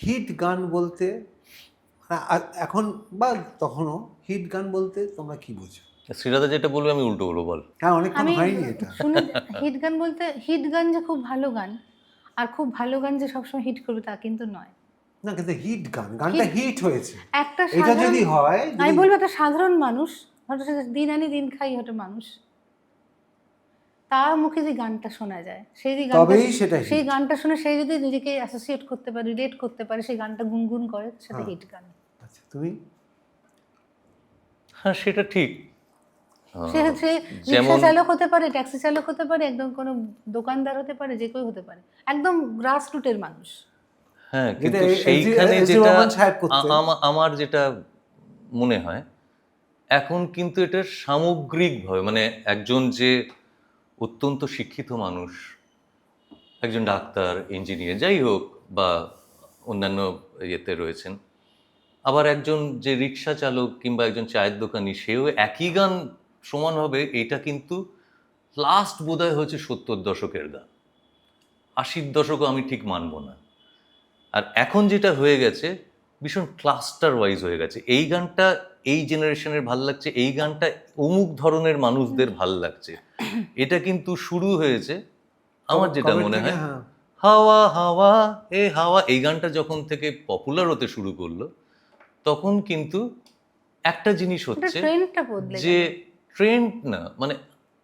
Hit গান বলতে এখন বা তখনও হিট গান বলতে তোমরা কি বোঝো? শ্রীরাধা যেটা বলবে আমি উল্টো বলবো, বল। হ্যাঁ, অনেকক্ষণ আমি হয়নি এটা। শুনে হিট গান বলতে হিট গান যে খুব ভালো গান, আর খুব ভালো গান যে সবসময় হিট করবে তা কিন্তু নয়। না, কিন্তু হিট গানটা হিট হয়েছে। একটা এটা সাধারণ, যদি হয়, আমি বলবো একটা সাধারণ মানুষ, হয়তো সে দিন আনি দিন খাই হয়তো মানুষ, তার মুখে যে গানটা শোনা যায়, সেই যে তবেই সেটা hit। সেই গানটা শুনে সে যদি নিজেকে অ্যাসোসিয়েট করতে পারে, রিলেট করতে পারে, সেই গানটা গুনগুন করে, সেটা হিট গান। আচ্ছা, তুমি? হ্যাঁ, সেটা ঠিক। সে রিক্সা চালক হতে পারে, ট্যাক্সি চালক হতে পারে, একদম কোনো দোকানদার হতে পারে, যে কেউ হতে পারে, একদম গ্রাস রুটের মানুষ। হ্যাঁ, কিন্তু যেটা সেইখানে এস জি যেটা রহমান সাহেব করতেন। আমার যেটা মনে হয়, এখন কিন্তু এটা সামগ্রিকভাবে, মানে একজন যে অত্যন্ত শিক্ষিত মানুষ, একজন ডাক্তার, ইঞ্জিনিয়ার, যাই হোক, বা অন্যান্য ইয়েতে রয়েছেন, আবার একজন যে রিক্সা চালক কিংবা একজন চায়ের দোকানি, সেও একই গান সমানভাবে, এটা কিন্তু লাস্ট বোধহয় হয়েছে 70 দশকের গান, 80 দশকও আমি ঠিক মানব না। আর এখন যেটা হয়ে গেছে, ভীষণ ক্লাস্টার ওয়াইজ হয়ে গেছে। এই গানটা এই জেনারেশনের ভাল লাগছে, এই গানটা অমুক ধরনের মানুষদের ভাল লাগছে। এটা কিন্তু শুরু হয়েছে, আমার যেটা মনে হয়, হাওয়া হাওয়া এ হাওয়া, এই গানটা যখন থেকে পপুলার হতে শুরু করলো, তখন কিন্তু একটা জিনিস হচ্ছে ট্রেন্ডটা বদলে যে গেল। ট্রেন্ড না, মানে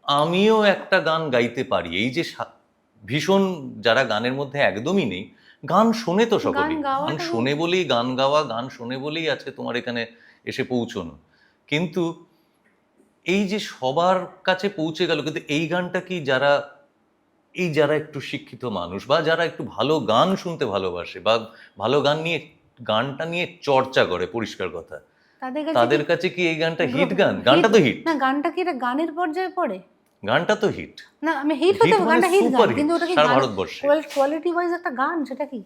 আমিও একটা গান গাইতে পারি, এই যে ভীষণ যারা গানের মধ্যে একদমই নেই, গান শোনে তো সকলেই, গান শোনে বলেই গান গাওয়া, গান শোনে বলেই আছে তোমার এখানে এসে পৌঁছনো। কিন্তু এই যে সবার কাছে পৌঁছে গেল, কিন্তু এই গানটা কি যারা একটু শিক্ষিত মানুষ, বা যারা একটু ভালো গান শুনতে ভালোবাসে, বা ভালো গানটা নিয়ে চর্চা করে, পরিষ্কার কথা, তাদের কাছে কি এই গানটা হিট গান? গানটা তো হিট না, গানটা কি এটা গানের পর্যায়ে পড়ে? গানটা তো হিট না, আমি হিট হতে, গানটা হিট গান, কিন্তু ওটা কি সারা ভারতবর্ষে। কোয়ালিটি ওয়াইজ একটা গান, সেটা কি?